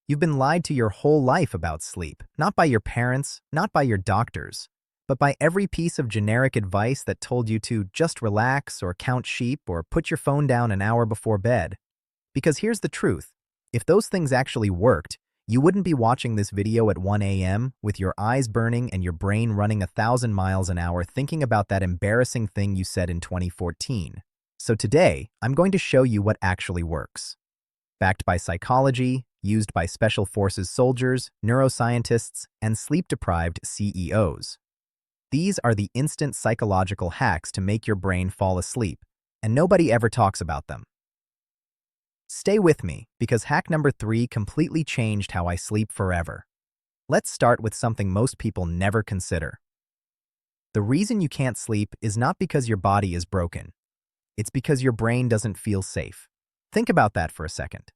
You've been lied to your whole life about sleep, not by your parents, not by your doctors, but by every piece of generic advice that told you to just relax or count sheep or put your phone down an hour before bed. Because here's the truth. If those things actually worked, you wouldn't be watching this video at 1 a.m. with your eyes burning and your brain running 1,000 miles an hour thinking about that embarrassing thing you said in 2014. So today, I'm going to show you what actually works. Backed by psychology, used by special forces soldiers, neuroscientists, and sleep-deprived CEOs. These are the instant psychological hacks to make your brain fall asleep, and nobody ever talks about them. Stay with me, because hack number 3 completely changed how I sleep forever. Let's start with something most people never consider. The reason you can't sleep is not because your body is broken. It's because your brain doesn't feel safe. Think about that for a second.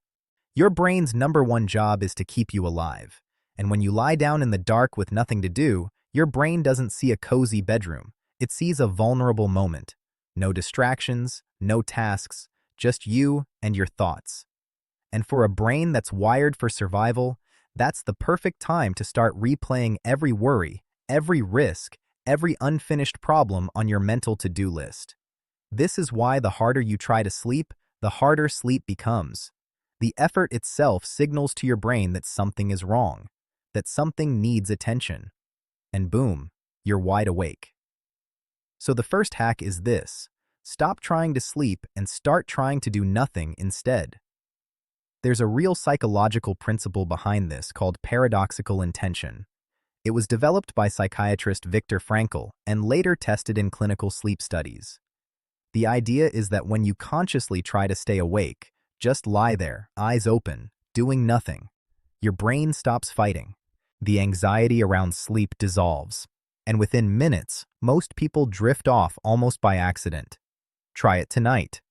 Your brain's #1 job is to keep you alive. And when you lie down in the dark with nothing to do, your brain doesn't see a cozy bedroom. It sees a vulnerable moment. No distractions, no tasks, just you and your thoughts. And for a brain that's wired for survival, that's the perfect time to start replaying every worry, every risk, every unfinished problem on your mental to-do list. This is why the harder you try to sleep, the harder sleep becomes. The effort itself signals to your brain that something is wrong, that something needs attention. And boom, you're wide awake. So the first hack is this: stop trying to sleep and start trying to do nothing instead. There's a real psychological principle behind this called paradoxical intention. It was developed by psychiatrist Viktor Frankl and later tested in clinical sleep studies. The idea is that when you consciously try to stay awake, just lie there, eyes open, doing nothing, your brain stops fighting. The anxiety around sleep dissolves, and within minutes, most people drift off almost by accident. Try it tonight.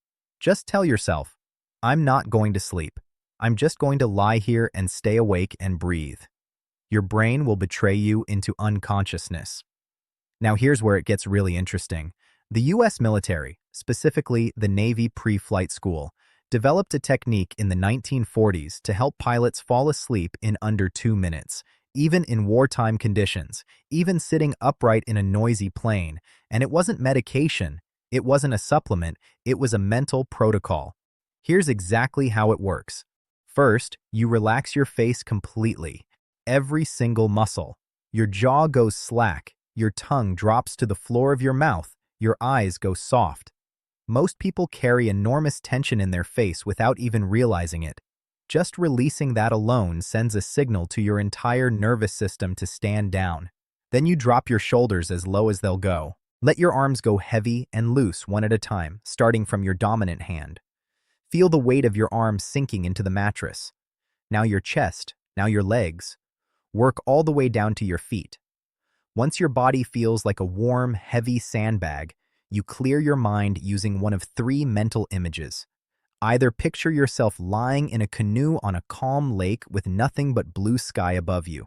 Just tell yourself, I'm not going to sleep. I'm just going to lie here and stay awake and breathe. Your brain will betray you into unconsciousness. Now here's where it gets really interesting. The US military, specifically the Navy Pre-Flight School, developed a technique in the 1940s to help pilots fall asleep in under 2 minutes, even in wartime conditions, even sitting upright in a noisy plane. And it wasn't medication, it wasn't a supplement, it was a mental protocol. Here's exactly how it works. First, you relax your face completely. Every single muscle. Your jaw goes slack, your tongue drops to the floor of your mouth, your eyes go soft. Most people carry enormous tension in their face without even realizing it. Just releasing that alone sends a signal to your entire nervous system to stand down. Then you drop your shoulders as low as they'll go. Let your arms go heavy and loose one at a time, starting from your dominant hand. Feel the weight of your arms sinking into the mattress. Now your chest, now your legs. Work all the way down to your feet. Once your body feels like a warm, heavy sandbag, you clear your mind using one of 3 mental images. Either picture yourself lying in a canoe on a calm lake with nothing but blue sky above you,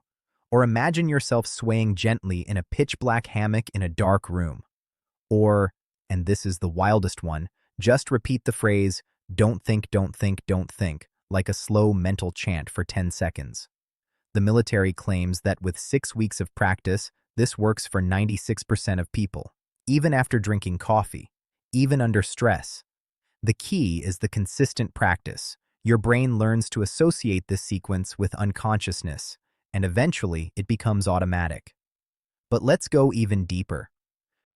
or imagine yourself swaying gently in a pitch-black hammock in a dark room. Or, and this is the wildest one, just repeat the phrase, "Don't think, don't think, don't think," like a slow mental chant for 10 seconds. The military claims that with 6 weeks of practice, this works for 96% of people, even after drinking coffee, even under stress. The key is the consistent practice. Your brain learns to associate this sequence with unconsciousness, and eventually it becomes automatic. But let's go even deeper.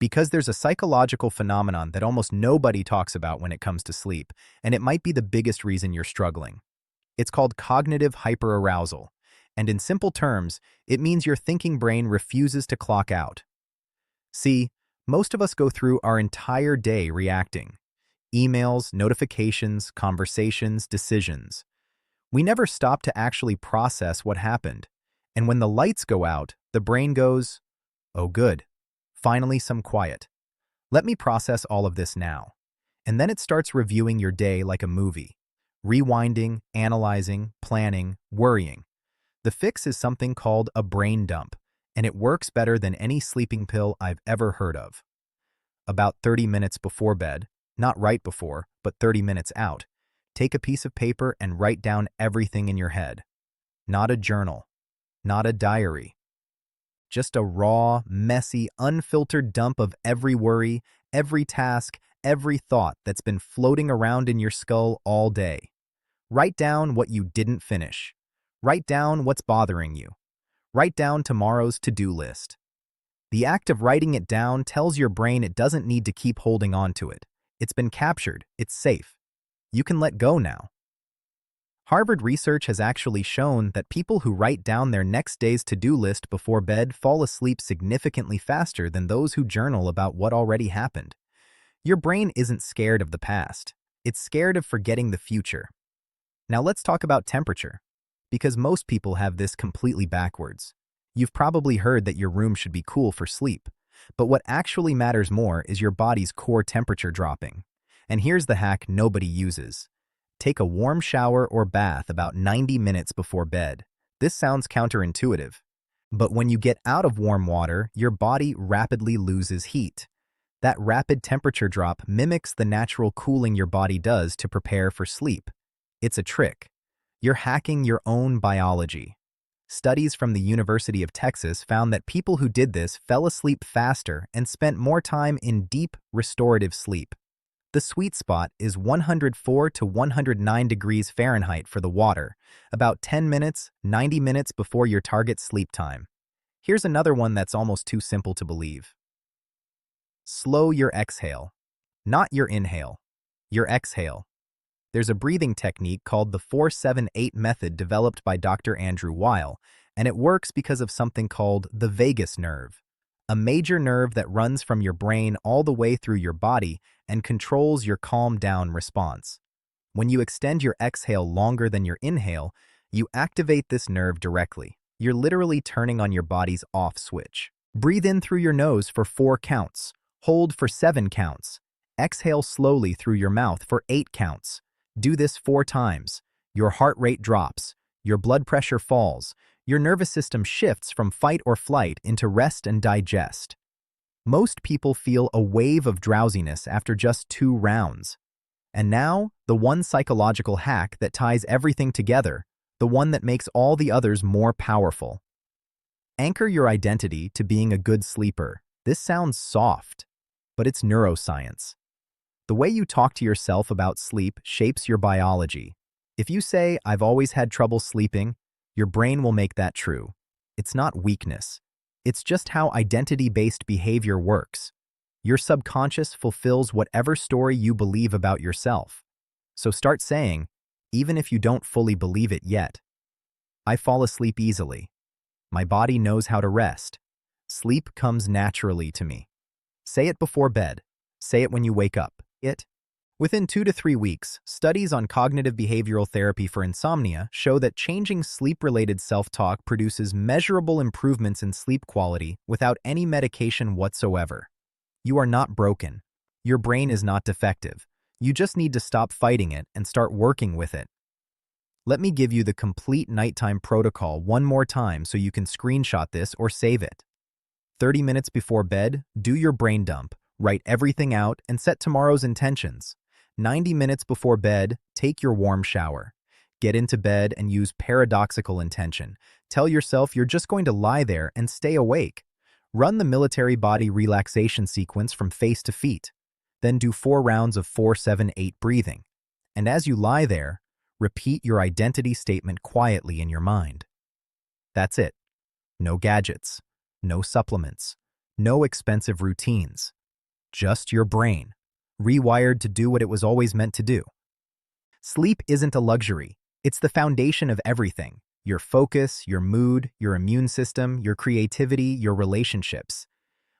Because there's a psychological phenomenon that almost nobody talks about when it comes to sleep, and it might be the biggest reason you're struggling. It's called cognitive hyperarousal, and in simple terms, it means your thinking brain refuses to clock out. See, most of us go through our entire day reacting. Emails, notifications, conversations, decisions. We never stop to actually process what happened. And when the lights go out, the brain goes, "Oh good, finally some quiet. Let me process all of this now." And then it starts reviewing your day like a movie. Rewinding, analyzing, planning, worrying. The fix is something called a brain dump, and it works better than any sleeping pill I've ever heard of. About 30 minutes before bed, not right before, but 30 minutes out, take a piece of paper and write down everything in your head. Not a journal, not a diary. Just a raw, messy, unfiltered dump of every worry, every task, every thought that's been floating around in your skull all day. Write down what you didn't finish. Write down what's bothering you. Write down tomorrow's to-do list. The act of writing it down tells your brain it doesn't need to keep holding on to it. It's been captured. It's safe. You can let go now. Harvard research has actually shown that people who write down their next day's to-do list before bed fall asleep significantly faster than those who journal about what already happened. Your brain isn't scared of the past. It's scared of forgetting the future. Now let's talk about temperature, because most people have this completely backwards. You've probably heard that your room should be cool for sleep, but what actually matters more is your body's core temperature dropping. And here's the hack nobody uses. Take a warm shower or bath about 90 minutes before bed. This sounds counterintuitive, but when you get out of warm water, your body rapidly loses heat. That rapid temperature drop mimics the natural cooling your body does to prepare for sleep. It's a trick. You're hacking your own biology. Studies from the University of Texas found that people who did this fell asleep faster and spent more time in deep, restorative sleep. The sweet spot is 104 to 109 degrees Fahrenheit for the water, about 10 minutes, 90 minutes before your target sleep time. Here's another one that's almost too simple to believe. Slow your exhale. Not your inhale. Your exhale. There's a breathing technique called the 4-7-8 method developed by Dr. Andrew Weil, and it works because of something called the vagus nerve, a major nerve that runs from your brain all the way through your body and controls your calm-down response. When you extend your exhale longer than your inhale, you activate this nerve directly. You're literally turning on your body's off switch. Breathe in through your nose for 4 counts. Hold for 7 counts. Exhale slowly through your mouth for 8 counts. Do this 4 times. Your heart rate drops. Your blood pressure falls. Your nervous system shifts from fight or flight into rest and digest. Most people feel a wave of drowsiness after just 2 rounds. And now, the one psychological hack that ties everything together, the one that makes all the others more powerful. Anchor your identity to being a good sleeper. This sounds soft, but it's neuroscience. The way you talk to yourself about sleep shapes your biology. If you say, "I've always had trouble sleeping," your brain will make that true. It's not weakness. It's just how identity-based behavior works. Your subconscious fulfills whatever story you believe about yourself. So start saying, even if you don't fully believe it yet, "I fall asleep easily. My body knows how to rest. Sleep comes naturally to me." Say it before bed. Say it when you wake up. Within 2 to 3 weeks, studies on cognitive behavioral therapy for insomnia show that changing sleep-related self-talk produces measurable improvements in sleep quality without any medication whatsoever. You are not broken. Your brain is not defective. You just need to stop fighting it and start working with it. Let me give you the complete nighttime protocol one more time so you can screenshot this or save it. 30 minutes before bed, do your brain dump. Write everything out and set tomorrow's intentions. 90 minutes before bed, take your warm shower. Get into bed and use paradoxical intention. Tell yourself you're just going to lie there and stay awake. Run the military body relaxation sequence from face to feet. Then do 4 rounds of 4-7-8 breathing. And as you lie there, repeat your identity statement quietly in your mind. That's it. No gadgets, no supplements, no expensive routines. Just your brain, rewired to do what it was always meant to do. Sleep isn't a luxury. It's the foundation of everything. Your focus, your mood, your immune system, your creativity, your relationships.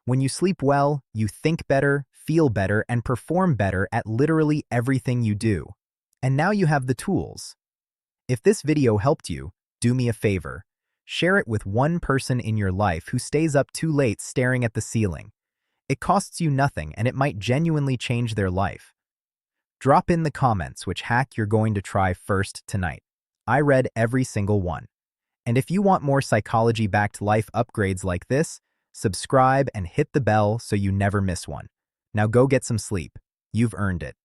When you sleep well, you think better, feel better, and perform better at literally everything you do. And now you have the tools. If this video helped you, do me a favor. Share it with one person in your life who stays up too late staring at the ceiling. It costs you nothing, and it might genuinely change their life. Drop in the comments which hack you're going to try first tonight. I read every single one. And if you want more psychology-backed life upgrades like this, subscribe and hit the bell so you never miss one. Now go get some sleep. You've earned it.